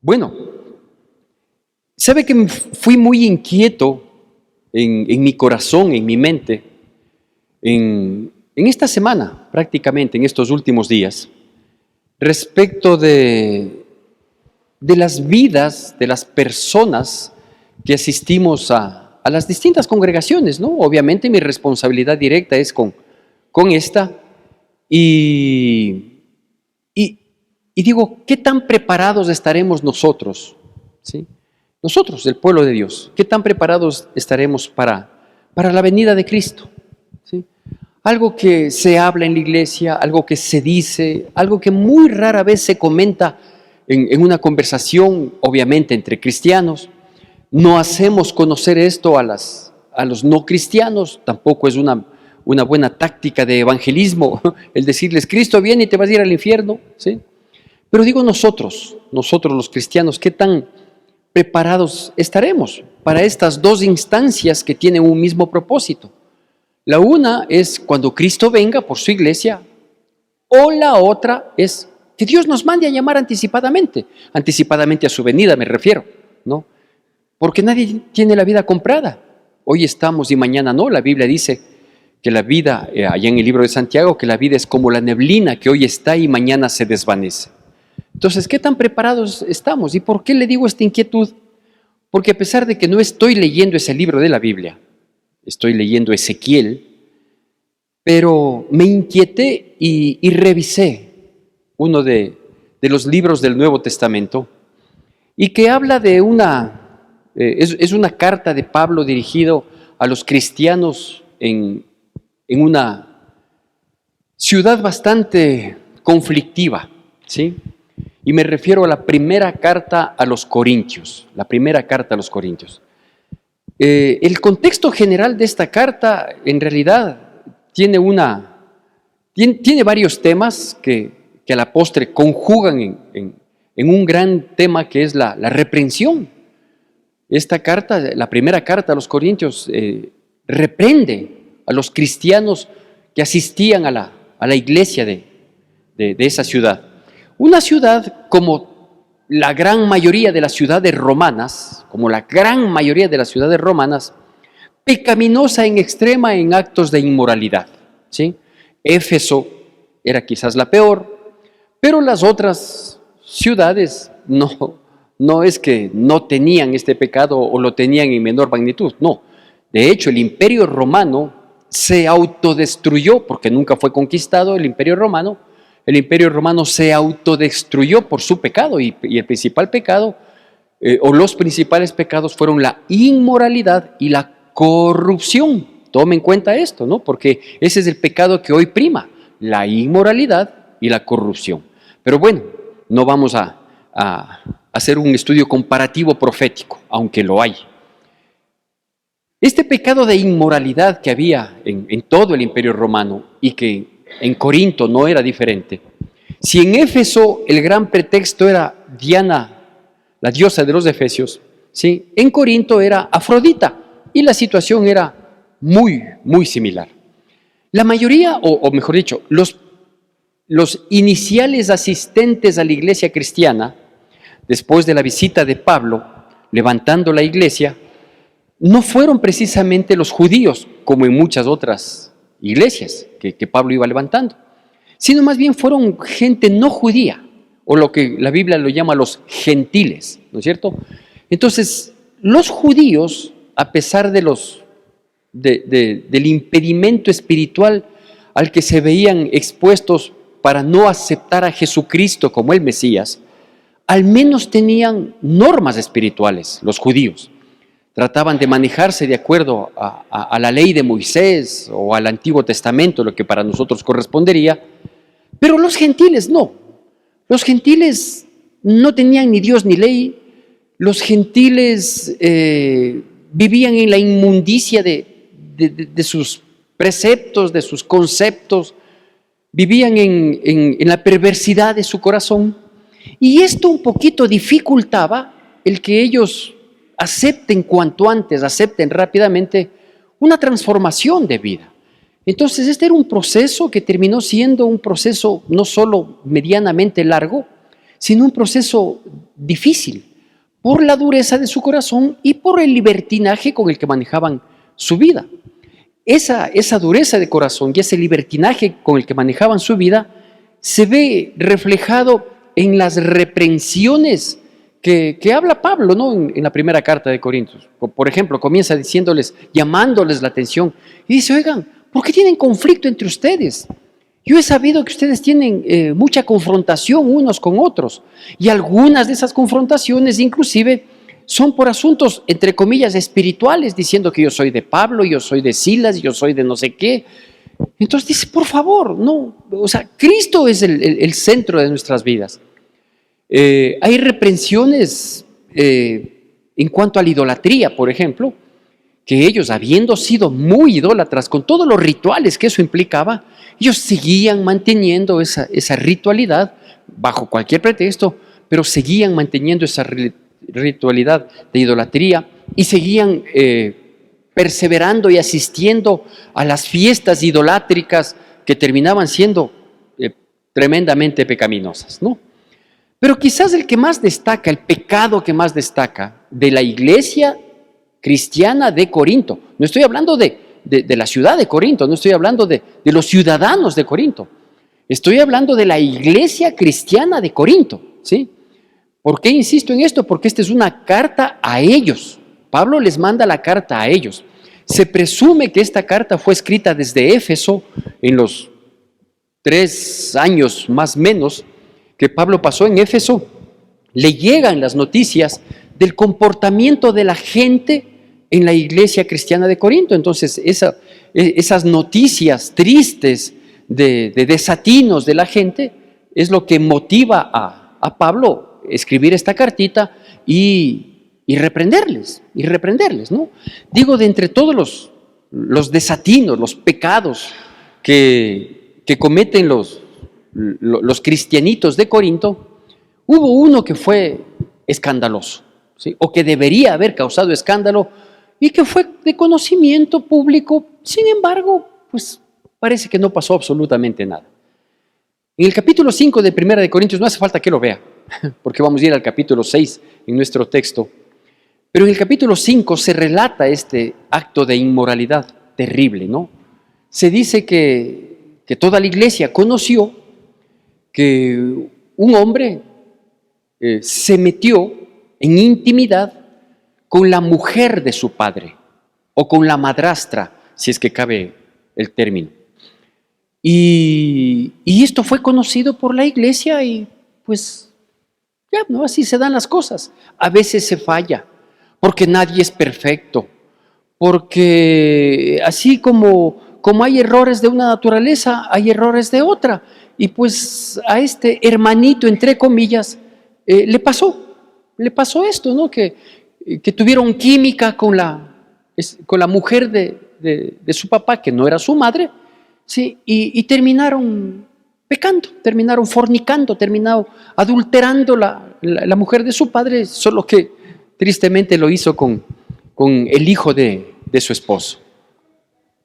Bueno, sabe que fui muy inquieto en mi corazón, en mi mente, en esta semana, prácticamente, en estos últimos días, respecto de las vidas de las personas que asistimos a las distintas congregaciones, ¿no? Obviamente mi responsabilidad directa es con esta, y digo, ¿qué tan preparados estaremos nosotros? ¿Sí? Nosotros, el pueblo de Dios, ¿qué tan preparados estaremos para la venida de Cristo? ¿Sí? Algo que se habla en la iglesia, algo que se dice, algo que muy rara vez se comenta en una conversación, obviamente entre cristianos. No hacemos conocer esto a los no cristianos, tampoco es una buena táctica de evangelismo el decirles, Cristo viene y te vas a ir al infierno, ¿sí? Pero digo nosotros los cristianos, ¿qué tan preparados estaremos para estas dos instancias que tienen un mismo propósito? La una es cuando Cristo venga por su iglesia, o la otra es que Dios nos mande a llamar anticipadamente a su venida me refiero, ¿no? Porque nadie tiene la vida comprada. Hoy estamos y mañana no. La Biblia dice que la vida, allá en el libro de Santiago, que la vida es como la neblina que hoy está y mañana se desvanece. Entonces, ¿qué tan preparados estamos? ¿Y por qué le digo esta inquietud? Porque a pesar de que no estoy leyendo ese libro de la Biblia, estoy leyendo Ezequiel, pero me inquieté y revisé uno de los libros del Nuevo Testamento, y que habla de es una carta de Pablo dirigido a los cristianos en una ciudad bastante conflictiva, ¿sí? Y me refiero a la primera carta a los Corintios, El contexto general de esta carta, en realidad, tiene varios temas que a la postre conjugan en un gran tema que es la reprensión. Esta carta, la primera carta a los Corintios, reprende a los cristianos que asistían a la iglesia de esa ciudad. Una ciudad como la gran mayoría de las ciudades romanas, pecaminosa en extrema en actos de inmoralidad, ¿sí? Éfeso era quizás la peor, pero las otras ciudades no es que no tenían este pecado o lo tenían en menor magnitud, no. De hecho, el Imperio Romano se autodestruyó, porque nunca fue conquistado el Imperio Romano se autodestruyó por su pecado, y el principal pecado, o los principales pecados fueron la inmoralidad y la corrupción. Tome en cuenta esto, ¿no? Porque ese es el pecado que hoy prima, la inmoralidad y la corrupción. Pero bueno, no vamos a hacer un estudio comparativo profético, aunque lo hay. Este pecado de inmoralidad que había en todo el Imperio Romano, y que en Corinto no era diferente. Si en Éfeso el gran pretexto era Diana, la diosa de los efesios, ¿sí? En Corinto era Afrodita, y la situación era muy, muy similar. La mayoría, o mejor dicho, los iniciales asistentes a la iglesia cristiana, después de la visita de Pablo, levantando la iglesia, no fueron precisamente los judíos, como en muchas otras iglesias que Pablo iba levantando, sino más bien fueron gente no judía, o lo que la Biblia lo llama los gentiles, ¿no es cierto? Entonces, los judíos, a pesar del impedimento espiritual al que se veían expuestos para no aceptar a Jesucristo como el Mesías, al menos tenían normas espirituales, los judíos. Trataban de manejarse de acuerdo a la ley de Moisés o al Antiguo Testamento, lo que para nosotros correspondería, pero los gentiles no. Los gentiles no tenían ni Dios ni ley. Los gentiles vivían en la inmundicia de sus preceptos, de sus conceptos, vivían en la perversidad de su corazón, y esto un poquito dificultaba el que ellos acepten cuanto antes, acepten rápidamente una transformación de vida. Entonces este era un proceso que terminó siendo un proceso no solo medianamente largo, sino un proceso difícil por la dureza de su corazón y por el libertinaje con el que manejaban su vida. Esa dureza de corazón y ese libertinaje con el que manejaban su vida se ve reflejado en las reprensiones que habla Pablo, ¿no? en la primera carta de Corintios. Por ejemplo, comienza diciéndoles, llamándoles la atención, y dice, oigan, ¿por qué tienen conflicto entre ustedes? Yo he sabido que ustedes tienen mucha confrontación unos con otros, y algunas de esas confrontaciones inclusive son por asuntos, entre comillas, espirituales, diciendo que yo soy de Pablo, yo soy de Silas, yo soy de no sé qué. Entonces dice, por favor, no, o sea, Cristo es el centro de nuestras vidas. Hay reprensiones en cuanto a la idolatría, por ejemplo, que ellos, habiendo sido muy idólatras, con todos los rituales que eso implicaba, ellos seguían manteniendo esa ritualidad bajo cualquier pretexto, pero seguían manteniendo esa ritualidad de idolatría y seguían perseverando y asistiendo a las fiestas idolátricas que terminaban siendo tremendamente pecaminosas, ¿no? Pero quizás el que más destaca, el pecado que más destaca de la iglesia cristiana de Corinto, no estoy hablando de la ciudad de Corinto, no estoy hablando de los ciudadanos de Corinto, estoy hablando de la iglesia cristiana de Corinto, ¿sí? ¿Por qué insisto en esto? Porque esta es una carta a ellos. Pablo les manda la carta a ellos. Se presume que esta carta fue escrita desde Éfeso en los 3 años más o menos que Pablo pasó en Éfeso. Le llegan las noticias del comportamiento de la gente en la iglesia cristiana de Corinto. Entonces esas noticias tristes de desatinos de la gente es lo que motiva a Pablo escribir esta cartita y reprenderles, ¿no? Digo, de entre todos los desatinos, los pecados que cometen los cristianitos de Corinto, hubo uno que fue escandaloso, ¿sí? O que debería haber causado escándalo y que fue de conocimiento público. Sin embargo, pues parece que no pasó absolutamente nada. En el capítulo 5 de Primera de Corintios, no hace falta que lo vea, porque vamos a ir al capítulo 6 en nuestro texto, pero en el capítulo 5 se relata este acto de inmoralidad terrible, ¿no? Se dice que toda la iglesia conoció que un hombre se metió en intimidad con la mujer de su padre, o con la madrastra, si es que cabe el término. Y esto fue conocido por la iglesia y pues ya, ¿no? Así se dan las cosas. A veces se falla, porque nadie es perfecto, porque así como hay errores de una naturaleza, hay errores de otra. Y pues a este hermanito, entre comillas, le pasó esto, ¿no? Que tuvieron química con la mujer de su papá, que no era su madre, ¿sí? Y terminaron pecando, terminaron fornicando, terminaron adulterando la mujer de su padre, solo que tristemente lo hizo con el hijo de su esposo.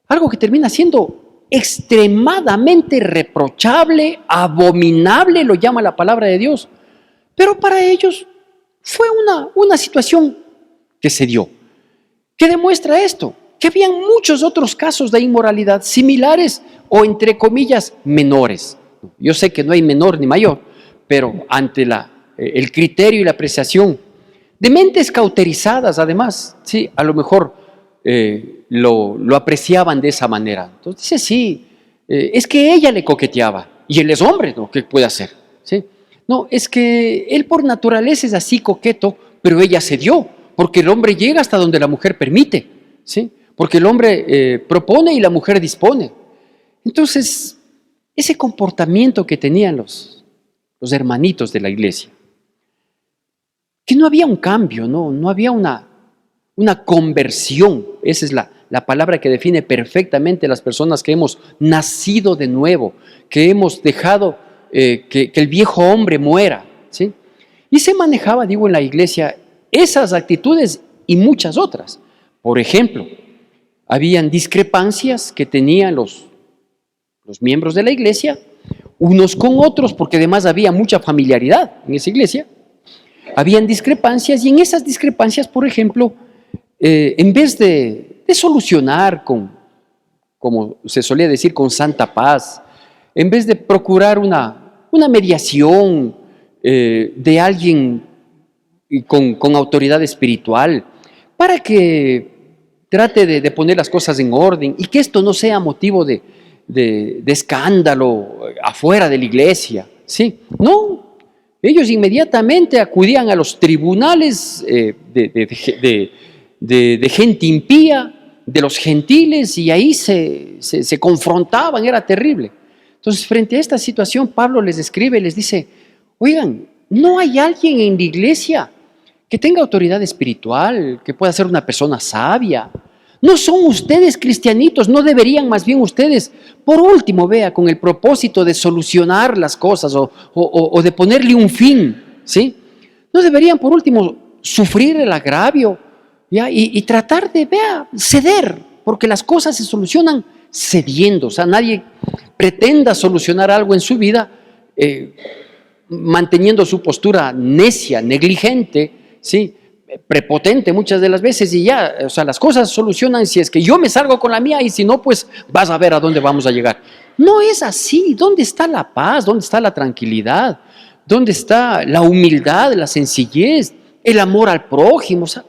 Algo que termina siendo extremadamente reprochable, abominable, lo llama la palabra de Dios. Pero para ellos fue una situación que se dio, que demuestra esto, que habían muchos otros casos de inmoralidad similares o entre comillas menores. Yo sé que no hay menor ni mayor, pero ante el criterio y la apreciación de mentes cauterizadas, además, sí, a lo mejor lo apreciaban de esa manera. Entonces dice, sí, es que ella le coqueteaba, y él es hombre, ¿no? ¿Qué puede hacer? ¿Sí? No, es que él por naturaleza es así coqueto, pero ella cedió, porque el hombre llega hasta donde la mujer permite, ¿sí? Porque el hombre propone y la mujer dispone. Entonces, ese comportamiento que tenían los hermanitos de la iglesia, que no había un cambio, no había una conversión. Esa es la palabra que define perfectamente las personas que hemos nacido de nuevo, que hemos dejado que el viejo hombre muera, ¿sí? Y se manejaba, digo, en la iglesia esas actitudes y muchas otras. Por ejemplo, habían discrepancias que tenían los los miembros de la iglesia, unos con otros, porque además había mucha familiaridad en esa iglesia, habían discrepancias, y en esas discrepancias, por ejemplo, en vez de solucionar como se solía decir, con santa paz, en vez de procurar una mediación de alguien con autoridad espiritual, para que trate de poner las cosas en orden y que esto no sea motivo de escándalo afuera de la iglesia, ¿sí? No, ellos inmediatamente acudían a los tribunales de gente impía, de los gentiles, y ahí se confrontaban, era terrible. Entonces, frente a esta situación, Pablo les escribe, les dice: oigan, ¿no hay alguien en la iglesia que tenga autoridad espiritual, que pueda ser una persona sabia? ¿No son ustedes cristianitos? ¿No deberían más bien ustedes, por último, vea, con el propósito de solucionar las cosas o de ponerle un fin, ¿sí? ¿No deberían, por último, sufrir el agravio, ¿ya? Y tratar de, vea, ceder? Porque las cosas se solucionan cediendo. O sea, nadie pretenda solucionar algo en su vida manteniendo su postura necia, negligente, ¿sí? Prepotente muchas de las veces, y ya, o sea, las cosas solucionan si es que yo me salgo con la mía, y si no, pues vas a ver a dónde vamos a llegar. No es así. ¿Dónde está la paz? ¿Dónde está la tranquilidad? ¿Dónde está la humildad, la sencillez, el amor al prójimo? O sea,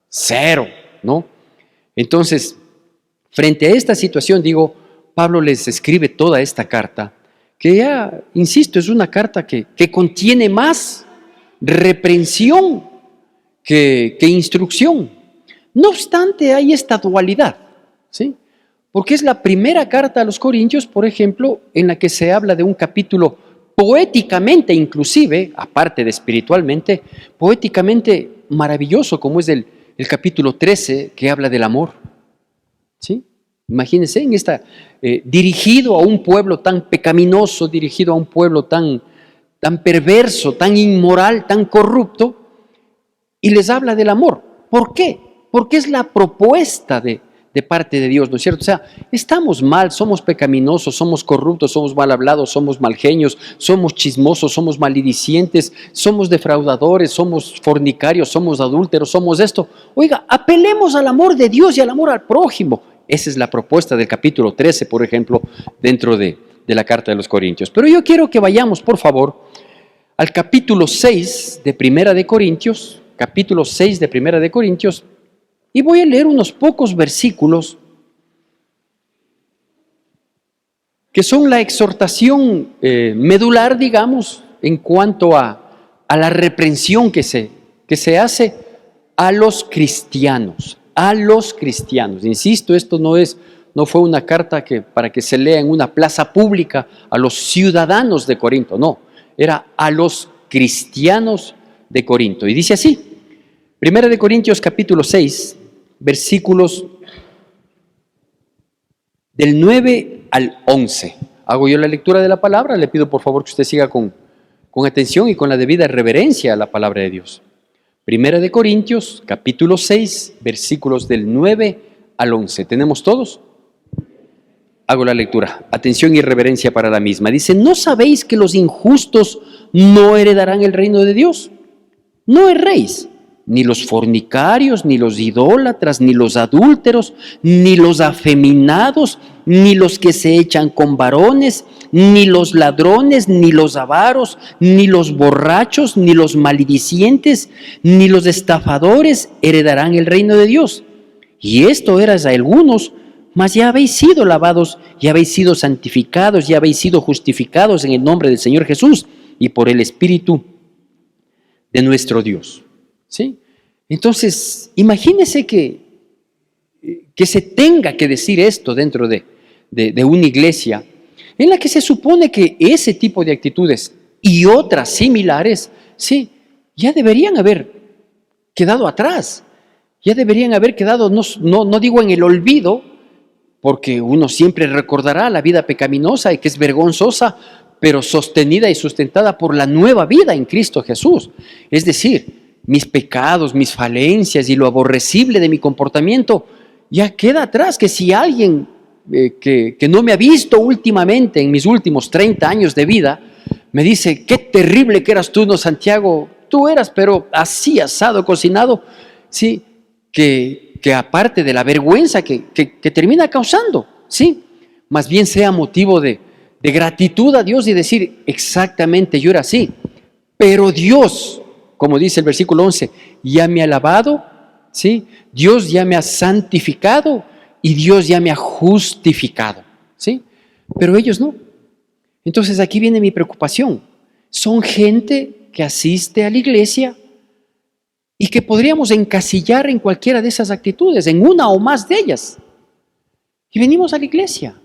cero, ¿no? Entonces, frente a esta situación, digo, Pablo les escribe toda esta carta, que ya, insisto, es una carta que contiene más reprensión que instrucción. No obstante, hay esta dualidad, ¿sí? Porque es la primera carta a los Corintios, por ejemplo, en la que se habla de un capítulo poéticamente, inclusive, aparte de espiritualmente, poéticamente maravilloso, como es el capítulo 13, que habla del amor, ¿sí? Imagínense, en esta, dirigido a un pueblo tan pecaminoso, dirigido a un pueblo tan perverso, tan inmoral, tan corrupto, y les habla del amor. ¿Por qué? Porque es la propuesta de parte de Dios, ¿no es cierto? O sea, estamos mal, somos pecaminosos, somos corruptos, somos mal hablados, somos malgenios, somos chismosos, somos maledicientes, somos defraudadores, somos fornicarios, somos adúlteros, somos esto. Oiga, apelemos al amor de Dios y al amor al prójimo. Esa es la propuesta del capítulo 13, por ejemplo, dentro de la carta de los Corintios. Pero yo quiero que vayamos, por favor, al capítulo 6 de Primera de Corintios, capítulo 6 de Primera de Corintios, y voy a leer unos pocos versículos que son la exhortación medular, digamos, en cuanto a la reprensión que se hace a los cristianos. A los cristianos. Insisto, esto no fue una carta para que se lea en una plaza pública a los ciudadanos de Corinto, no, era a los cristianos de Corinto. Y dice así, Primera de Corintios capítulo 6, versículos del 9 al 11. Hago yo la lectura de la palabra, le pido por favor que usted siga con atención y con la debida reverencia a la palabra de Dios. Primera de Corintios, capítulo 6, versículos del 9 al 11. ¿Tenemos todos? Hago la lectura. Atención y reverencia para la misma. Dice, ¿no sabéis que los injustos no heredarán el reino de Dios? No erréis, ni los fornicarios, ni los idólatras, ni los adúlteros, ni los afeminados, ni los que se echan con varones, ni los ladrones, ni los avaros, ni los borrachos, ni los maledicientes, ni los estafadores heredarán el reino de Dios. Y esto eras a algunos, mas ya habéis sido lavados, ya habéis sido santificados, ya habéis sido justificados en el nombre del Señor Jesús y por el Espíritu de nuestro Dios. ¿Sí? Entonces, imagínese que se tenga que decir esto dentro de una iglesia en la que se supone que ese tipo de actitudes y otras similares, sí, ya deberían haber quedado atrás, ya deberían haber quedado, no digo en el olvido, porque uno siempre recordará la vida pecaminosa y que es vergonzosa, pero sostenida y sustentada por la nueva vida en Cristo Jesús. Es decir, mis pecados, mis falencias y lo aborrecible de mi comportamiento ya queda atrás, que si alguien que no me ha visto últimamente en mis últimos 30 años de vida, me dice, qué terrible que eras tú, no, Santiago, tú eras, pero así asado, cocinado, sí, que aparte de la vergüenza que termina causando, sí, más bien sea motivo de gratitud a Dios y decir, exactamente, yo era así, pero Dios, como dice el versículo 11, ya me ha lavado, ¿sí? Dios ya me ha santificado y Dios ya me ha justificado, ¿sí? Pero ellos no. Entonces aquí viene mi preocupación. Son gente que asiste a la iglesia y que podríamos encasillar en cualquiera de esas actitudes, en una o más de ellas. Y venimos a la iglesia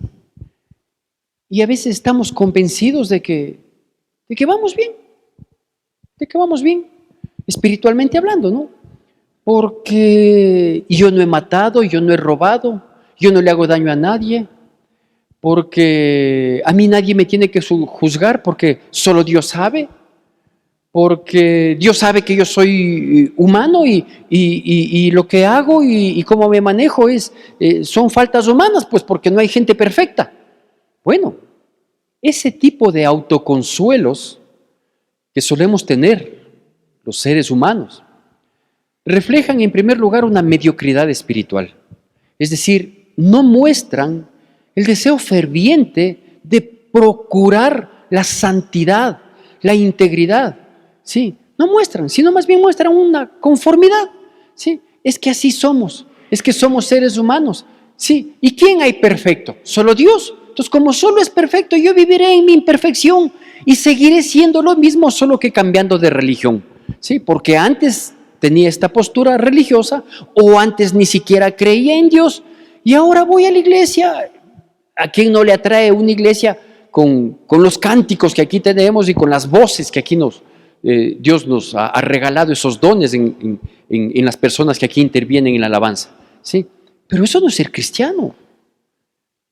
y a veces estamos convencidos de que vamos bien, espiritualmente hablando, ¿no? Porque yo no he matado, yo no he robado, yo no le hago daño a nadie, porque a mí nadie me tiene que juzgar porque solo Dios sabe, porque Dios sabe que yo soy humano y lo que hago y cómo me manejo son faltas humanas, pues porque no hay gente perfecta. Bueno, ese tipo de autoconsuelos que solemos tener los seres humanos reflejan en primer lugar una mediocridad espiritual. Es decir, no muestran el deseo ferviente de procurar la santidad, la integridad. Sí, no muestran, sino más bien muestran una conformidad. Sí, es que así somos, es que somos seres humanos. Sí, ¿y quién hay perfecto? Solo Dios. Entonces, como solo es perfecto, yo viviré en mi imperfección y seguiré siendo lo mismo, solo que cambiando de religión. Sí, porque antes tenía esta postura religiosa o antes ni siquiera creía en Dios y ahora voy a la iglesia. ¿A quién no le atrae una iglesia con los cánticos que aquí tenemos y con las voces que aquí Dios nos ha regalado, esos dones en las personas que aquí intervienen en la alabanza? ¿Sí? Pero eso no es ser cristiano.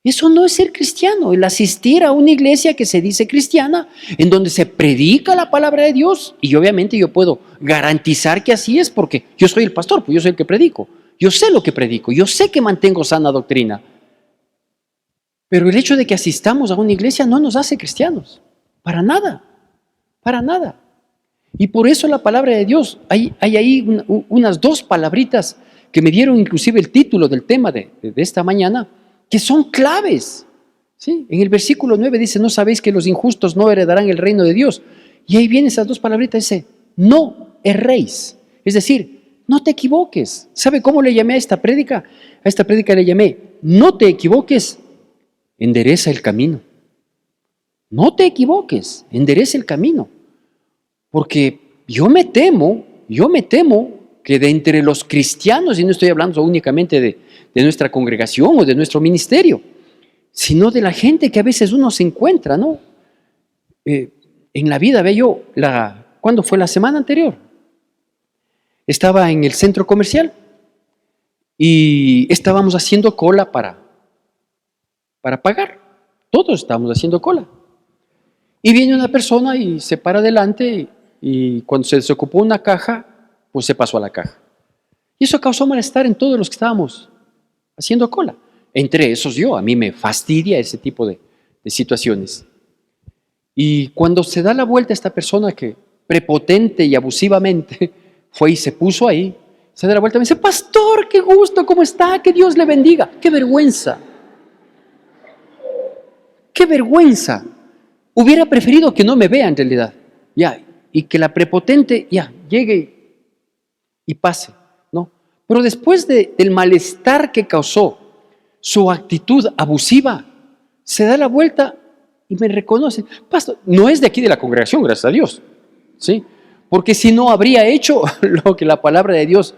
Eso no es ser cristiano, el asistir a una iglesia que se dice cristiana, en donde se predica la palabra de Dios, y obviamente yo puedo garantizar que así es porque yo soy el pastor, pues yo soy el que predico, yo sé lo que predico, yo sé que mantengo sana doctrina, pero el hecho de que asistamos a una iglesia no nos hace cristianos, para nada, para nada. Y por eso la palabra de Dios, hay ahí unas dos palabritas que me dieron inclusive el título del tema de esta mañana, que son claves. ¿Sí? En el versículo 9 dice, ¿no sabéis que los injustos no heredarán el reino de Dios? Y ahí vienen esas dos palabritas, dice, no erréis. Es decir, no te equivoques. ¿Sabe cómo le llamé a esta prédica? A esta prédica le llamé, no te equivoques, endereza el camino. No te equivoques, endereza el camino. Porque yo me temo que de entre los cristianos, y no estoy hablando únicamente de nuestra congregación o de nuestro ministerio, sino de la gente que a veces uno se encuentra, ¿no? En la vida, ve yo, ¿cuándo fue? La semana anterior. Estaba en el centro comercial y estábamos haciendo cola para pagar. Todos estábamos haciendo cola. Y viene una persona y se para adelante y cuando se desocupó una caja, pues se pasó a la caja. Y eso causó malestar en todos los que estábamos haciendo cola. Entre esos yo, a mí me fastidia ese tipo de situaciones. Y cuando se da la vuelta esta persona que prepotente y abusivamente fue y se puso ahí, se da la vuelta y me dice, pastor, qué gusto, ¿cómo está? Que Dios le bendiga. ¡Qué vergüenza! ¡Qué vergüenza! Hubiera preferido que no me vea en realidad. Ya, y que la prepotente ya llegue y pase, ¿no? Pero después del malestar que causó su actitud abusiva, se da la vuelta y me reconoce. Pastor, no es de aquí de la congregación, gracias a Dios, ¿sí? Porque si no habría hecho lo que la palabra de Dios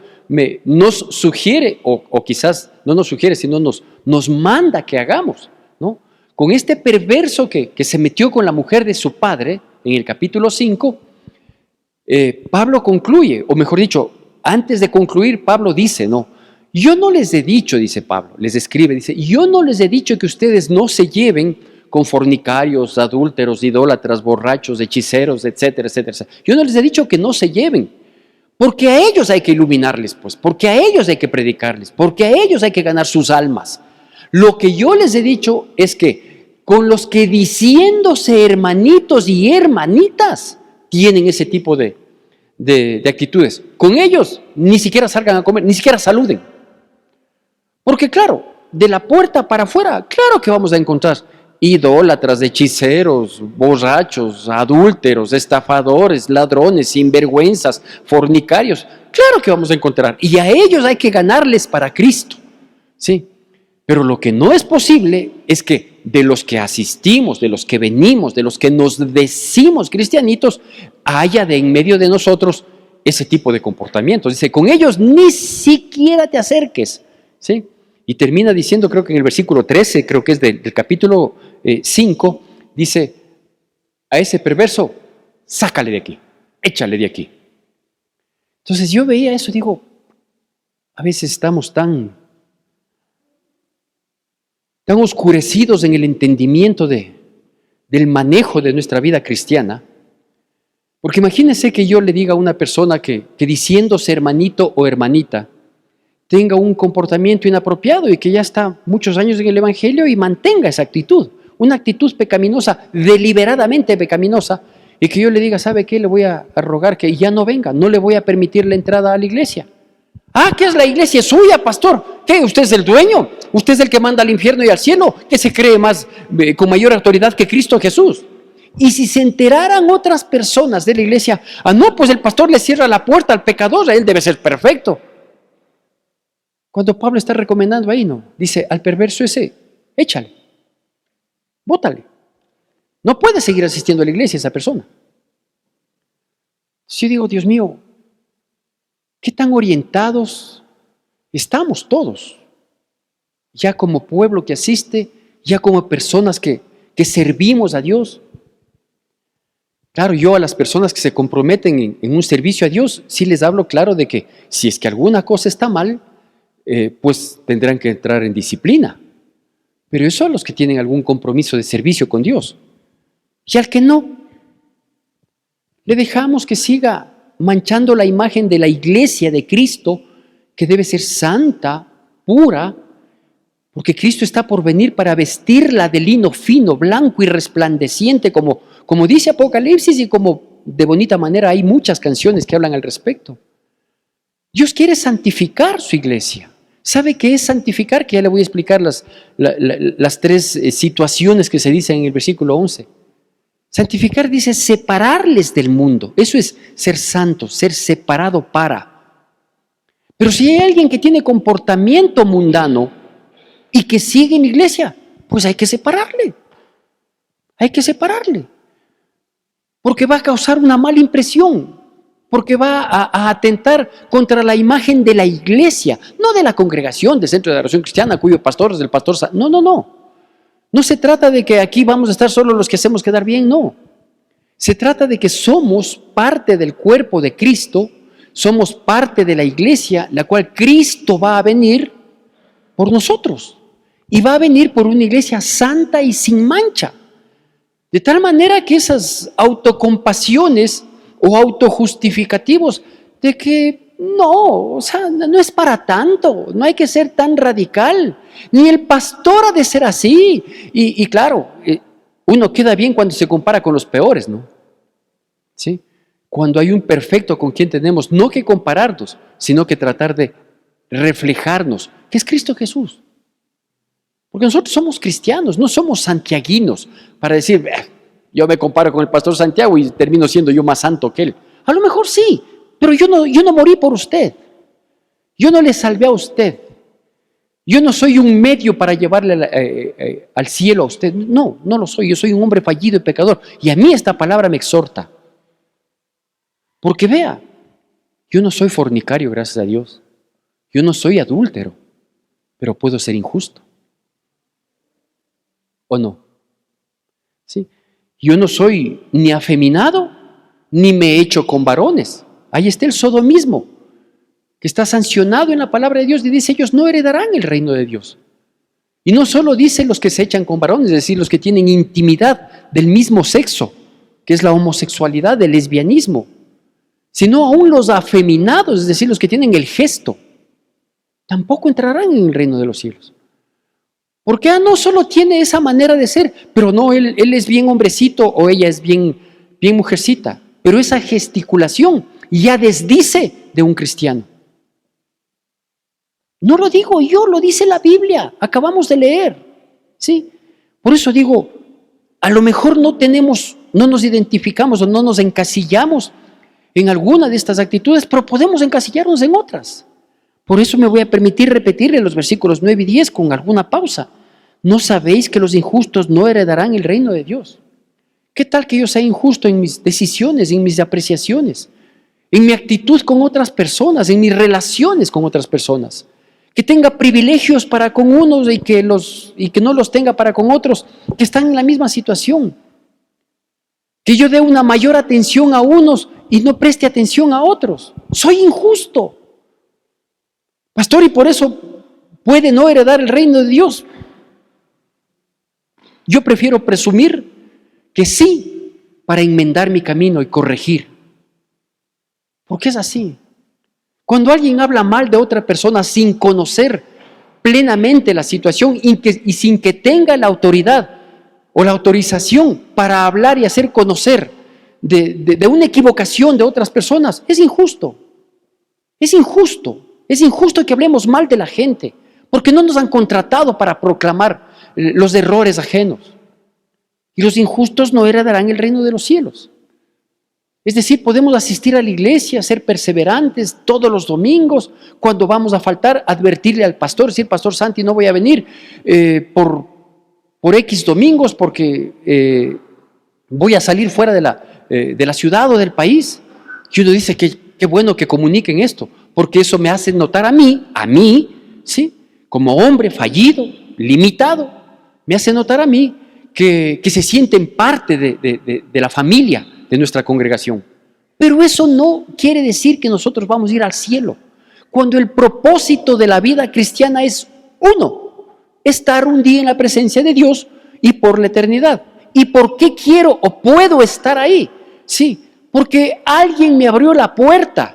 nos sugiere, o quizás no nos sugiere, sino nos manda que hagamos, ¿no? Con este perverso que se metió con la mujer de su padre, en el capítulo 5, Pablo concluye, o mejor dicho, antes de concluir, Pablo dice, no, yo no les he dicho, dice Pablo, les escribe, dice, yo no les he dicho que ustedes no se lleven con fornicarios, adúlteros, idólatras, borrachos, hechiceros, etcétera, etcétera, etcétera. Yo no les he dicho que no se lleven, porque a ellos hay que iluminarles, pues, porque a ellos hay que predicarles, porque a ellos hay que ganar sus almas. Lo que yo les he dicho es que con los que diciéndose hermanitos y hermanitas tienen ese tipo de actitudes, con ellos ni siquiera salgan a comer, ni siquiera saluden. Porque claro, de la puerta para afuera, claro que vamos a encontrar idólatras, hechiceros, borrachos, adúlteros, estafadores, ladrones, sinvergüenzas, fornicarios. Claro que vamos a encontrar. Y a ellos hay que ganarles para Cristo. ¿Sí? Pero lo que no es posible es que de los que asistimos, de los que venimos, de los que nos decimos cristianitos, haya de en medio de nosotros ese tipo de comportamientos. Dice, con ellos ni siquiera te acerques. ¿Sí? Y termina diciendo, creo que en el versículo 13, creo que es del capítulo 5, dice, a ese perverso, sácale de aquí, échale de aquí. Entonces yo veía eso y digo, a veces estamos tan oscurecidos en el entendimiento del manejo de nuestra vida cristiana, porque imagínense que yo le diga a una persona que diciéndose hermanito o hermanita, tenga un comportamiento inapropiado y que ya está muchos años en el Evangelio y mantenga esa actitud, una actitud pecaminosa, deliberadamente pecaminosa, y que yo le diga, ¿sabe qué? Le voy a rogar que ya no venga, no le voy a permitir la entrada a la iglesia. Ah, ¿qué es la iglesia suya, pastor? ¿Qué? ¿Usted es el dueño? ¿Usted es el que manda al infierno y al cielo? ¿Qué se cree más, con mayor autoridad que Cristo Jesús? Y si se enteraran otras personas de la iglesia, no, pues el pastor le cierra la puerta al pecador, él debe ser perfecto. Cuando Pablo está recomendando ahí, no, dice, al perverso ese, échale, bótale. No puede seguir asistiendo a la iglesia esa persona. Sí, digo, Dios mío, ¿qué tan orientados estamos todos? Ya como pueblo que asiste, ya como personas que servimos a Dios. Claro, yo a las personas que se comprometen en un servicio a Dios, sí les hablo claro de que si es que alguna cosa está mal, pues tendrán que entrar en disciplina. Pero esos son los que tienen algún compromiso de servicio con Dios. Y al que no, le dejamos que siga manchando la imagen de la iglesia de Cristo, que debe ser santa, pura, porque Cristo está por venir para vestirla de lino fino, blanco y resplandeciente, como dice Apocalipsis, y como de bonita manera hay muchas canciones que hablan al respecto. Dios quiere santificar su iglesia. ¿Sabe qué es santificar? Que ya le voy a explicar las tres situaciones que se dicen en el versículo 11. Santificar dice separarles del mundo. Eso es ser santo, ser separado para. Pero si hay alguien que tiene comportamiento mundano y que sigue en la iglesia, pues hay que separarle. Hay que separarle. Porque va a causar una mala impresión. Porque va a atentar contra la imagen de la iglesia, no de la congregación, del Centro de Adoración Cristiana, cuyo pastor es el pastor. No, no, no. No se trata de que aquí vamos a estar solo los que hacemos quedar bien, no. Se trata de que somos parte del cuerpo de Cristo, somos parte de la iglesia, la cual Cristo va a venir por nosotros. Y va a venir por una iglesia santa y sin mancha. De tal manera que esas autocompasiones o autojustificativos de que no, o sea, no es para tanto, no hay que ser tan radical, ni el pastor ha de ser así. Y claro, uno queda bien cuando se compara con los peores, ¿no? ¿Sí? Cuando hay un perfecto con quien tenemos no que compararnos, sino que tratar de reflejarnos, que es Cristo Jesús. Porque nosotros somos cristianos, no somos santiaguinos para decir, yo me comparo con el pastor Santiago y termino siendo yo más santo que él. A lo mejor sí, pero yo no morí por usted. Yo no le salvé a usted. Yo no soy un medio para llevarle al cielo a usted. No, no lo soy. Yo soy un hombre fallido y pecador. Y a mí esta palabra me exhorta. Porque vea, yo no soy fornicario, gracias a Dios. Yo no soy adúltero, pero puedo ser injusto. ¿O no? ¿Sí? Yo no soy ni afeminado, ni me he hecho con varones. Ahí está el sodomismo, que está sancionado en la palabra de Dios y dice, ellos no heredarán el reino de Dios. Y no solo dice los que se echan con varones, es decir, los que tienen intimidad del mismo sexo, que es la homosexualidad, el lesbianismo, sino aún los afeminados, es decir, los que tienen el gesto, tampoco entrarán en el reino de los cielos. Porque no solo tiene esa manera de ser, pero no, él es bien hombrecito o ella es bien mujercita. Pero esa gesticulación ya desdice de un cristiano. No lo digo yo, lo dice la Biblia. Acabamos de leer. ¿Sí? Por eso digo, a lo mejor no nos identificamos o no nos encasillamos en alguna de estas actitudes, pero podemos encasillarnos en otras. Por eso me voy a permitir repetirle los versículos 9 y 10 con alguna pausa. ¿No sabéis que los injustos no heredarán el reino de Dios? ¿Qué tal que yo sea injusto en mis decisiones, en mis apreciaciones, en mi actitud con otras personas, en mis relaciones con otras personas? Que tenga privilegios para con unos y que no los tenga para con otros que están en la misma situación. Que yo dé una mayor atención a unos y no preste atención a otros. Soy injusto. Pastor, y por eso puede no heredar el reino de Dios. Yo prefiero presumir que sí para enmendar mi camino y corregir. Porque es así. Cuando alguien habla mal de otra persona sin conocer plenamente la situación y sin que tenga la autoridad o la autorización para hablar y hacer conocer de una equivocación de otras personas, es injusto. Es injusto. Es injusto que hablemos mal de la gente, porque no nos han contratado para proclamar los errores ajenos. Y los injustos no heredarán el reino de los cielos. Es decir, podemos asistir a la iglesia, ser perseverantes todos los domingos, cuando vamos a faltar, advertirle al pastor, decir, Pastor Santi, no voy a venir por X domingos porque voy a salir fuera de la ciudad o del país. Y uno dice, qué bueno que comuniquen esto, porque eso me hace notar a mí, ¿sí? Como hombre fallido, limitado, me hace notar a mí que se sienten parte de la familia de nuestra congregación. Pero eso no quiere decir que nosotros vamos a ir al cielo, cuando el propósito de la vida cristiana es uno, estar un día en la presencia de Dios y por la eternidad. ¿Y por qué quiero o puedo estar ahí? Sí, porque alguien me abrió la puerta.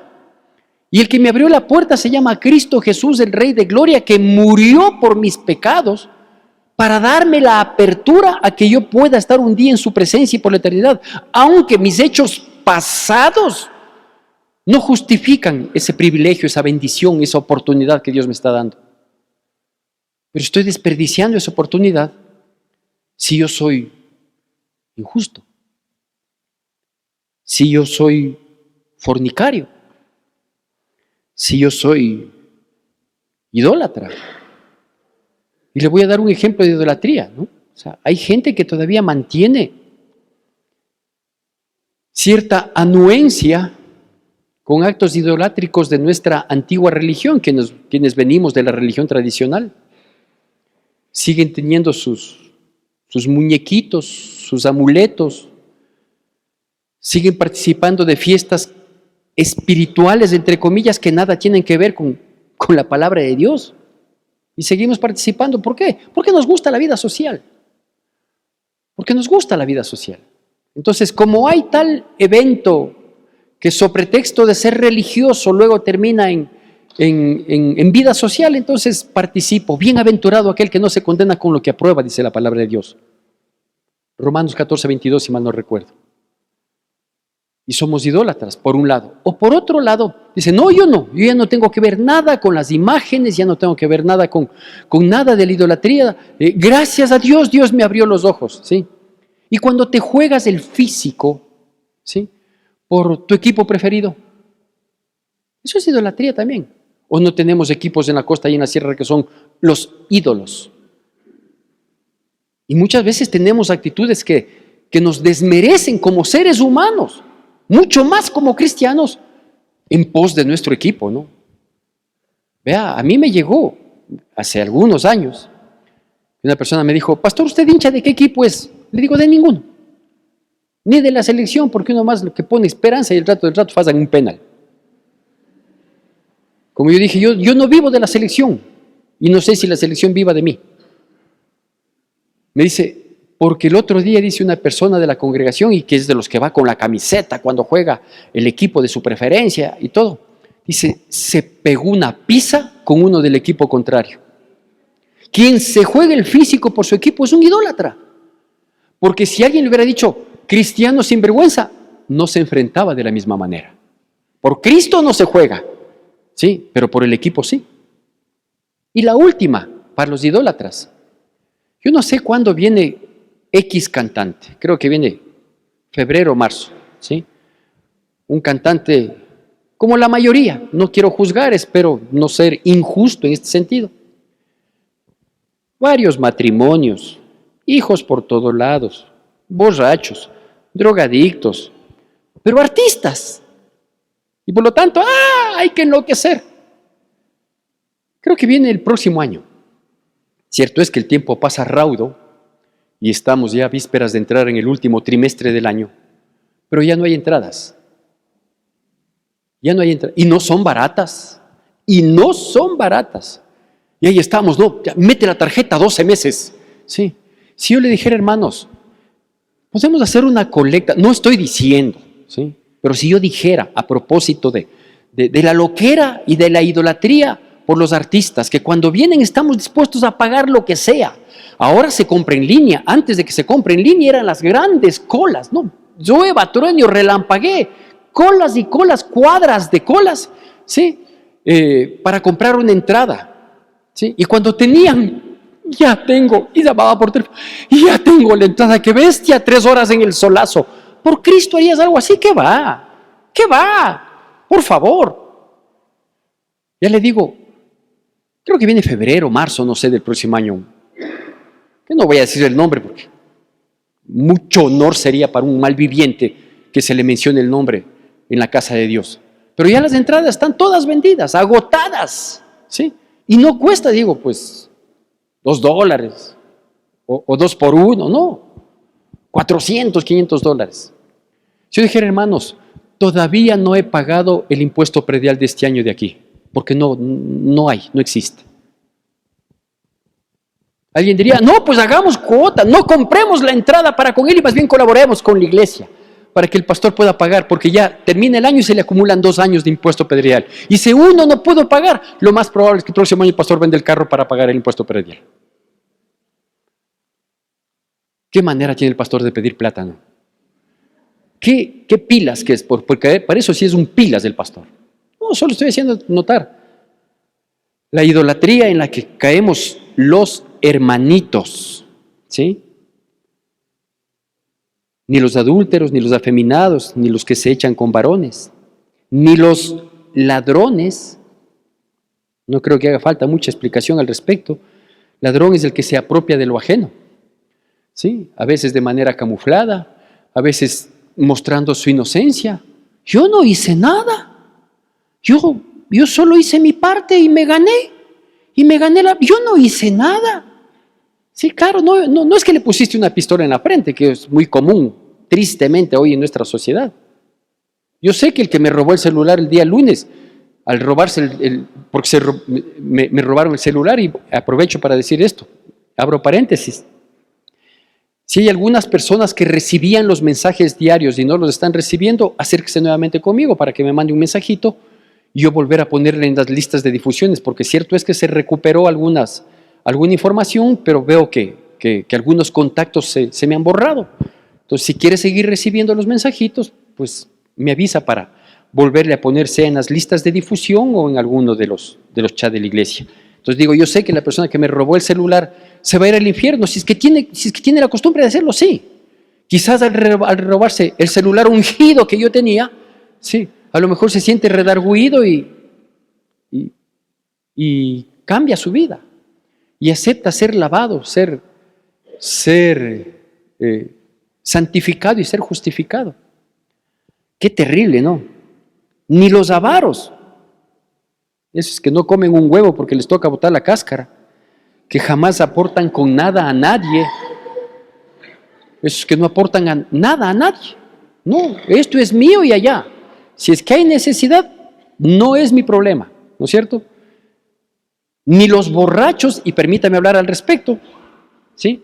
Y el que me abrió la puerta se llama Cristo Jesús, el Rey de Gloria, que murió por mis pecados para darme la apertura a que yo pueda estar un día en su presencia y por la eternidad. Aunque mis hechos pasados no justifican ese privilegio, esa bendición, esa oportunidad que Dios me está dando. Pero estoy desperdiciando esa oportunidad si yo soy injusto, si yo soy fornicario, si yo soy idólatra. Y le voy a dar un ejemplo de idolatría, ¿no? O sea, hay gente que todavía mantiene cierta anuencia con actos idolátricos de nuestra antigua religión, quienes venimos de la religión tradicional. Siguen teniendo sus muñequitos, sus amuletos, siguen participando de fiestas espirituales, entre comillas, que nada tienen que ver con la palabra de Dios. Y seguimos participando. ¿Por qué? Porque nos gusta la vida social. Porque nos gusta la vida social. Entonces, como hay tal evento que sobre pretexto de ser religioso luego termina en vida social, entonces participo. Bienaventurado aquel que no se condena con lo que aprueba, dice la palabra de Dios. Romanos 14:22, si mal no recuerdo. Y somos idólatras, por un lado. O por otro lado, dice, no, yo ya no tengo que ver nada con las imágenes, ya no tengo que ver nada con nada de la idolatría. Gracias a Dios, Dios me abrió los ojos, ¿sí? Y cuando te juegas el físico, ¿sí? Por tu equipo preferido, eso es idolatría también. O no tenemos equipos en la costa y en la sierra que son los ídolos. Y muchas veces tenemos actitudes que nos desmerecen como seres humanos, mucho más como cristianos, en pos de nuestro equipo, ¿no? Vea, a mí me llegó hace algunos años, una persona me dijo, Pastor, ¿usted hincha de qué equipo es? Le digo, de ninguno. Ni de la selección, porque uno más lo que pone esperanza y el rato del rato hacen un penal. Como yo dije, yo no vivo de la selección y no sé si la selección viva de mí. Me dice, porque el otro día dice una persona de la congregación y que es de los que va con la camiseta cuando juega el equipo de su preferencia y todo. Dice, se pegó una pizza con uno del equipo contrario. Quien se juega el físico por su equipo es un idólatra. Porque si alguien le hubiera dicho, cristiano sin vergüenza, no se enfrentaba de la misma manera. Por Cristo no se juega, sí, pero por el equipo sí. Y la última, para los idólatras. Yo no sé cuándo viene X cantante, creo que viene febrero o marzo, ¿sí? Un cantante como la mayoría, no quiero juzgar, espero no ser injusto en este sentido. Varios matrimonios, hijos por todos lados, borrachos, drogadictos, pero artistas. Y por lo tanto, hay que enloquecer. Creo que viene el próximo año. Cierto es que el tiempo pasa raudo y estamos ya a vísperas de entrar en el último trimestre del año, pero ya no hay entradas. Ya no hay entradas. Y no son baratas. Y no son baratas. Y ahí estamos, ¿no? Ya, mete la tarjeta 12 meses. Sí. Si yo le dijera, hermanos, podemos hacer una colecta, no estoy diciendo, ¿sí? Pero si yo dijera a propósito de la loquera y de la idolatría por los artistas, que cuando vienen estamos dispuestos a pagar lo que sea. Ahora se compra en línea. Antes de que se compre en línea eran las grandes colas, ¿no? Llueva, trueno, relampagué, colas y colas, cuadras de colas, ¿sí? Para comprar una entrada, ¿sí? Y cuando tenían, ya tengo, y llamaba por teléfono, ya tengo la entrada, qué bestia, 3 horas en el solazo. ¿Por Cristo harías algo así? ¿Qué va? ¿Qué va? Por favor. Ya le digo, creo que viene febrero, marzo, no sé, del próximo año. Que no voy a decir el nombre porque mucho honor sería para un malviviente que se le mencione el nombre en la casa de Dios. Pero ya las entradas están todas vendidas, agotadas, ¿sí? Y no cuesta, digo, pues, $2 o 2 por 1, no. $400, $500. Si yo dijera, hermanos, todavía no he pagado el impuesto predial de este año de aquí, porque no hay, no existe. Alguien diría, no, pues hagamos cuota, no compremos la entrada para con él y más bien colaboremos con la iglesia para que el pastor pueda pagar, porque ya termina el año y se le acumulan 2 años de impuesto predial. Y si uno no pudo pagar, lo más probable es que el próximo año el pastor vende el carro para pagar el impuesto predial. ¿Qué manera tiene el pastor de pedir plata, no? ¿Qué pilas que es? Porque para eso sí es un pilas del pastor. No, solo estoy haciendo notar la idolatría en la que caemos los hermanitos, ¿sí? Ni los adúlteros, ni los afeminados, ni los que se echan con varones, ni los ladrones. No creo que haga falta mucha explicación al respecto. Ladrón es el que se apropia de lo ajeno, ¿sí? A veces de manera camuflada, a veces mostrando su inocencia. Yo no hice nada. Yo solo hice mi parte y me gané. Yo no hice nada. Sí, claro, no es que le pusiste una pistola en la frente, que es muy común, tristemente, hoy en nuestra sociedad. Yo sé que el que me robó el celular el día lunes, al robarse porque me robaron el celular, y aprovecho para decir esto, abro paréntesis. Si hay algunas personas que recibían los mensajes diarios y no los están recibiendo, acérquese nuevamente conmigo para que me mande un mensajito y yo volver a ponerle en las listas de difusiones, porque cierto es que se recuperó alguna información, pero veo que algunos contactos se me han borrado. Entonces, si quiere seguir recibiendo los mensajitos, pues me avisa para volverle a poner, sea en las listas de difusión o en alguno de los chats de la iglesia. Entonces digo, yo sé que la persona que me robó el celular se va a ir al infierno, si es que tiene la costumbre de hacerlo, sí. Quizás al robarse el celular ungido que yo tenía, sí, a lo mejor se siente redarguido y cambia su vida. Y acepta ser lavado, ser santificado y ser justificado. Qué terrible, ¿no? Ni los avaros, esos que no comen un huevo porque les toca botar la cáscara, que jamás aportan con nada a nadie, esos que no aportan nada a nadie. No, esto es mío y allá. Si es que hay necesidad, no es mi problema, ¿no es cierto? Ni los borrachos, y permítame hablar al respecto, ¿sí?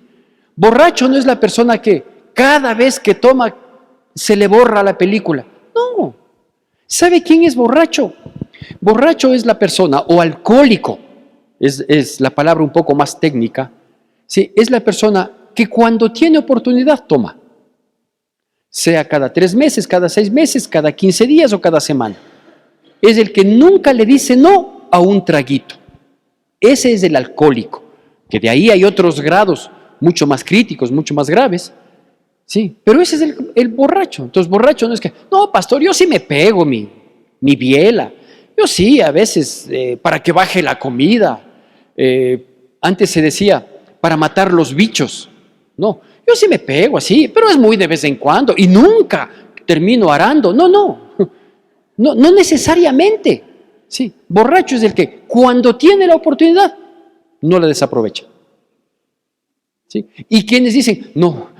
Borracho no es la persona que cada vez que toma se le borra la película. No. ¿Sabe quién es borracho? Borracho es la persona, o alcohólico, es la palabra un poco más técnica, ¿sí? Es la persona que cuando tiene oportunidad toma, sea cada 3 meses, cada 6 meses, cada 15 días o cada semana. Es el que nunca le dice no a un traguito. Ese es el alcohólico, que de ahí hay otros grados mucho más críticos, mucho más graves, sí, pero ese es el borracho. Entonces, borracho no es que, no, pastor, yo sí me pego mi biela, yo sí, a veces, para que baje la comida. Antes se decía, para matar los bichos. No, yo sí me pego así, pero es muy de vez en cuando y nunca termino arando. No necesariamente. Sí, borracho es el que cuando tiene la oportunidad no la desaprovecha. ¿Sí? Y quienes dicen, no,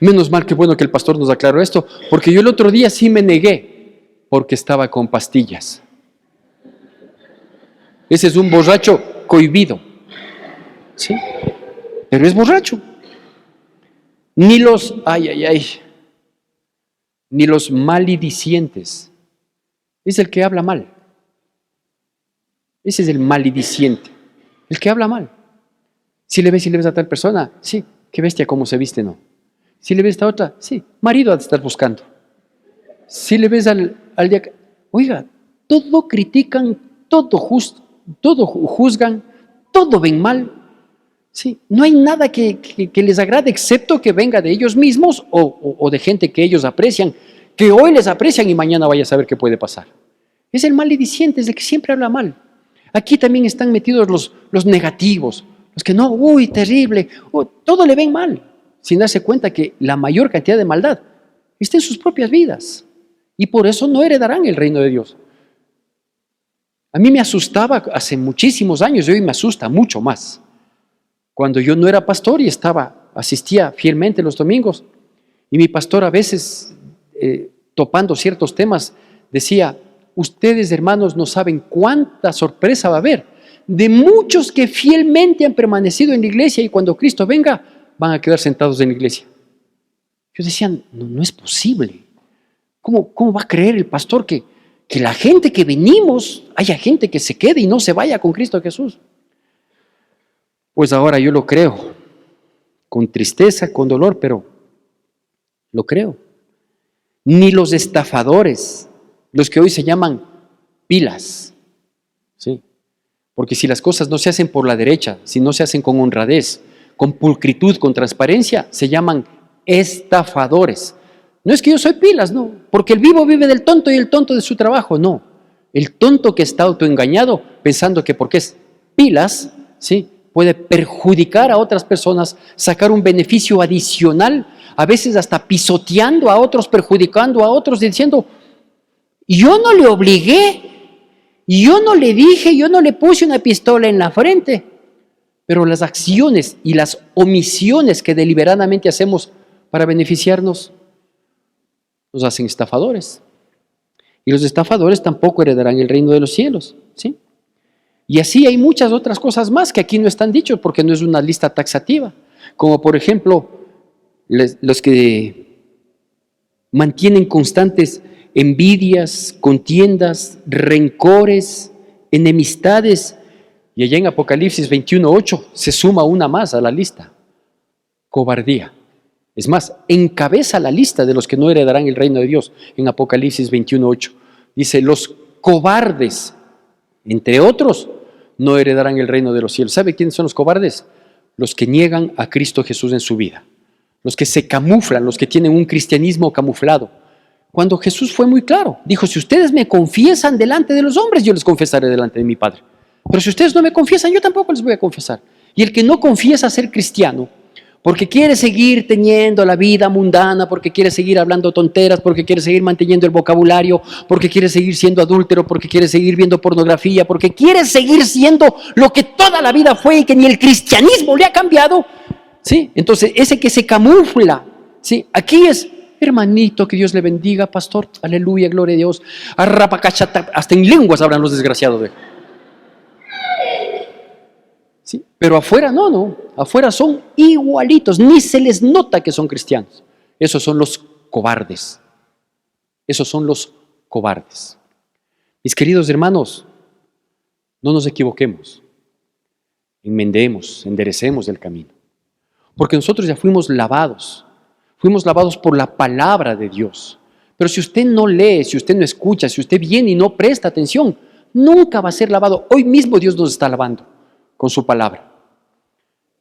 menos mal que bueno que el pastor nos aclaró esto, porque yo el otro día sí me negué porque estaba con pastillas. Ese es un borracho cohibido. ¿Sí? Pero es borracho. Ni los, ni los malidicientes. Es el que habla mal. Ese es el malidiciente, el que habla mal. Si le ves a tal persona, sí, qué bestia cómo se viste, no. Si le ves a otra, sí, marido ha de estar buscando. Si le ves al día, oiga, todo critican, todo juzgan, todo ven mal. Sí, no hay nada que les agrade excepto que venga de ellos mismos o de gente que ellos aprecian, que hoy les aprecian y mañana vaya a saber qué puede pasar. Es el malediciente, es el que siempre habla mal. Aquí también están metidos los negativos, los que no, uy, terrible, todo le ven mal, sin darse cuenta que la mayor cantidad de maldad está en sus propias vidas y por eso no heredarán el reino de Dios. A mí me asustaba hace muchísimos años y hoy me asusta mucho más. Cuando yo no era pastor y asistía fielmente los domingos y mi pastor a veces, topando ciertos temas, decía, ustedes, hermanos, no saben cuánta sorpresa va a haber de muchos que fielmente han permanecido en la iglesia y cuando Cristo venga van a quedar sentados en la iglesia. Yo decía, no es posible. ¿Cómo va a creer el pastor que la gente que venimos, haya gente que se quede y no se vaya con Cristo Jesús? Pues ahora yo lo creo, con tristeza, con dolor, pero lo creo. Ni los estafadores, los que hoy se llaman pilas, ¿sí? Porque si las cosas no se hacen por la derecha, si no se hacen con honradez, con pulcritud, con transparencia, se llaman estafadores. No es que yo soy pilas, no, porque el vivo vive del tonto y el tonto de su trabajo, no. El tonto que está autoengañado pensando que porque es pilas, ¿sí?, puede perjudicar a otras personas, sacar un beneficio adicional, a veces hasta pisoteando a otros, perjudicando a otros, diciendo, yo no le obligué, yo no le dije, yo no le puse una pistola en la frente, pero las acciones y las omisiones que deliberadamente hacemos para beneficiarnos nos hacen estafadores. Y los estafadores tampoco heredarán el reino de los cielos, ¿sí? Y así hay muchas otras cosas más que aquí no están dichas porque no es una lista taxativa, como por ejemplo los que mantienen constantes envidias, contiendas, rencores, enemistades, y allá en Apocalipsis 21:8 se suma una más a la lista, cobardía. Es más, encabeza la lista de los que no heredarán el reino de Dios en Apocalipsis 21:8. Dice, los cobardes, entre otros, no heredarán el reino de los cielos. ¿Sabe quiénes son los cobardes? Los que niegan a Cristo Jesús en su vida, los que se camuflan, los que tienen un cristianismo camuflado. Cuando Jesús fue muy claro, dijo, si ustedes me confiesan delante de los hombres, yo les confesaré delante de mi Padre. Pero si ustedes no me confiesan, yo tampoco les voy a confesar. Y el que no confiesa ser cristiano, porque quiere seguir teniendo la vida mundana, porque quiere seguir hablando tonteras, porque quiere seguir manteniendo el vocabulario, porque quiere seguir siendo adúltero, porque quiere seguir viendo pornografía, porque quiere seguir siendo lo que toda la vida fue y que ni el cristianismo le ha cambiado, ¿sí? Entonces, ese que se camufla, ¿sí? Aquí es, hermanito, que Dios le bendiga, pastor, aleluya, gloria a Dios, arrapacachata, hasta en lenguas hablan los desgraciados de... ¿Sí? Pero afuera no, afuera son igualitos, ni se les nota que son cristianos. Esos son los cobardes, esos son los cobardes. Mis queridos hermanos, no nos equivoquemos, enmendemos, enderecemos el camino. Porque nosotros ya fuimos lavados por la palabra de Dios. Pero si usted no lee, si usted no escucha, si usted viene y no presta atención, nunca va a ser lavado. Hoy mismo Dios nos está lavando con su palabra.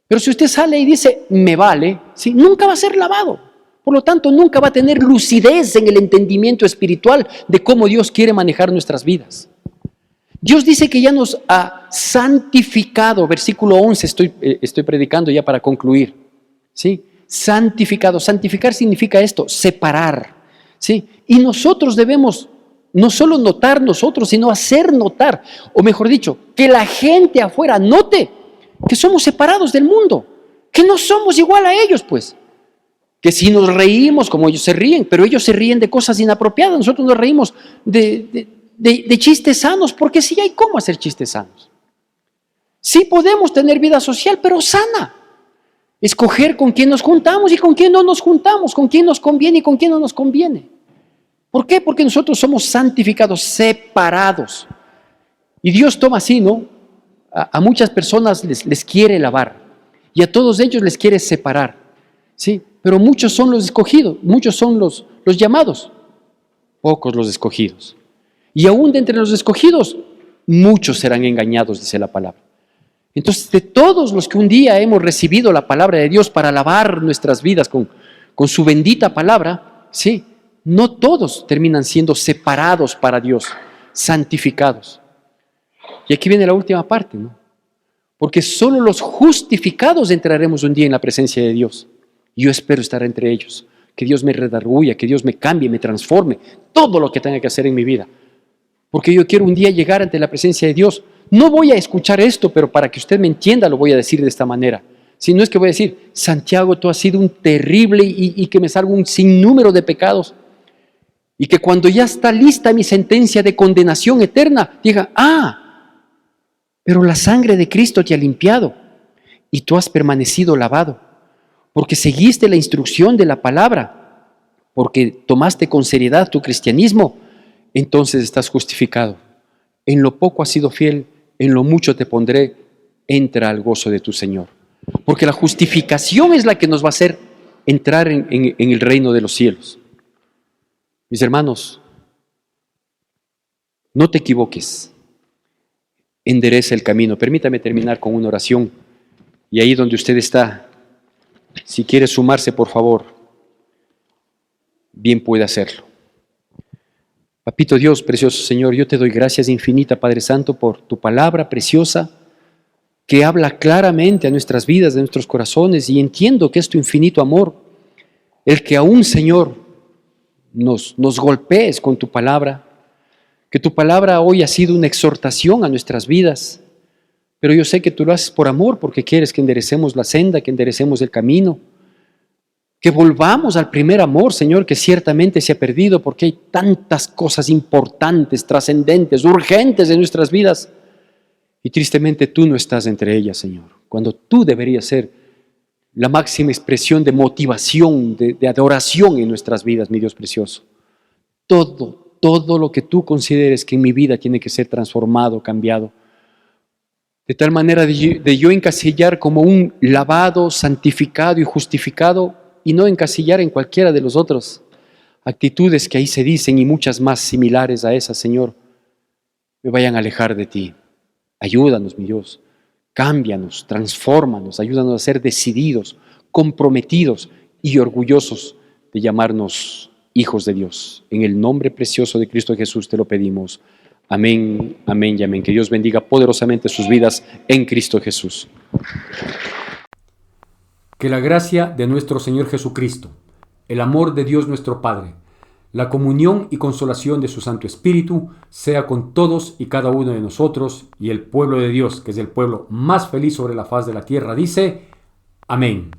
Pero si usted sale y dice, me vale, ¿sí? Nunca va a ser lavado. Por lo tanto, nunca va a tener lucidez en el entendimiento espiritual de cómo Dios quiere manejar nuestras vidas. Dios dice que ya nos ha santificado. Versículo 11, estoy predicando ya para concluir. ¿Sí? Santificado. Santificar significa esto, separar. ¿Sí? Y nosotros debemos no solo notar nosotros, sino hacer notar, o mejor dicho, que la gente afuera note que somos separados del mundo, que no somos igual a ellos, pues. Que si nos reímos como ellos se ríen, pero ellos se ríen de cosas inapropiadas, nosotros nos reímos de chistes sanos, porque sí hay cómo hacer chistes sanos. Sí podemos tener vida social, pero sana. Escoger con quién nos juntamos y con quién no nos juntamos, con quién nos conviene y con quién no nos conviene. ¿Por qué? Porque nosotros somos santificados, separados. Y Dios toma así, ¿no? A muchas personas les quiere lavar y a todos ellos les quiere separar, ¿sí? Pero muchos son los escogidos, muchos son los llamados, pocos los escogidos. Y aún de entre los escogidos, muchos serán engañados, dice la palabra. Entonces, de todos los que un día hemos recibido la palabra de Dios para lavar nuestras vidas con su bendita palabra, ¿sí? No todos terminan siendo separados para Dios, santificados. Y aquí viene la última parte, ¿no? Porque solo los justificados entraremos un día en la presencia de Dios. Yo espero estar entre ellos, que Dios me redarguya, que Dios me cambie, me transforme, todo lo que tenga que hacer en mi vida. Porque yo quiero un día llegar ante la presencia de Dios. No voy a escuchar esto, pero para que usted me entienda lo voy a decir de esta manera. Si no es que voy a decir, Santiago, tú has sido un terrible y que me salga un sinnúmero de pecados. Y que cuando ya está lista mi sentencia de condenación eterna, diga, pero la sangre de Cristo te ha limpiado y tú has permanecido lavado, porque seguiste la instrucción de la palabra, porque tomaste con seriedad tu cristianismo, entonces estás justificado. En lo poco has sido fiel, en lo mucho te pondré, entra al gozo de tu Señor. Porque la justificación es la que nos va a hacer entrar en el reino de los cielos. Mis hermanos, no te equivoques. Endereza el camino. Permítame terminar con una oración. Y ahí donde usted está, si quiere sumarse, por favor, bien puede hacerlo. Papito Dios, precioso Señor, yo te doy gracias infinita, Padre Santo, por tu palabra preciosa que habla claramente a nuestras vidas, a nuestros corazones, y entiendo que es tu infinito amor, el que aún, Señor, nos golpees con tu palabra, que tu palabra hoy ha sido una exhortación a nuestras vidas, pero yo sé que tú lo haces por amor, porque quieres que enderecemos la senda, que enderecemos el camino, que volvamos al primer amor, Señor, que ciertamente se ha perdido, porque hay tantas cosas importantes, trascendentes, urgentes en nuestras vidas, y tristemente tú no estás entre ellas, Señor, cuando tú deberías ser la máxima expresión de motivación, de adoración en nuestras vidas, mi Dios precioso. Todo lo que tú consideres que en mi vida tiene que ser transformado, cambiado, de tal manera de yo encasillar como un lavado, santificado y justificado, y no encasillar en cualquiera de los otros actitudes que ahí se dicen y muchas más similares a esas, Señor, me vayan a alejar de ti. Ayúdanos, mi Dios, cámbianos, transfórmanos, ayúdanos a ser decididos, comprometidos y orgullosos de llamarnos hijos de Dios. En el nombre precioso de Cristo Jesús te lo pedimos. Amén, amén y amén. Que Dios bendiga poderosamente sus vidas en Cristo Jesús. Que la gracia de nuestro Señor Jesucristo, el amor de Dios nuestro Padre, la comunión y consolación de su Santo Espíritu sea con todos y cada uno de nosotros, y el pueblo de Dios, que es el pueblo más feliz sobre la faz de la tierra, dice: Amén.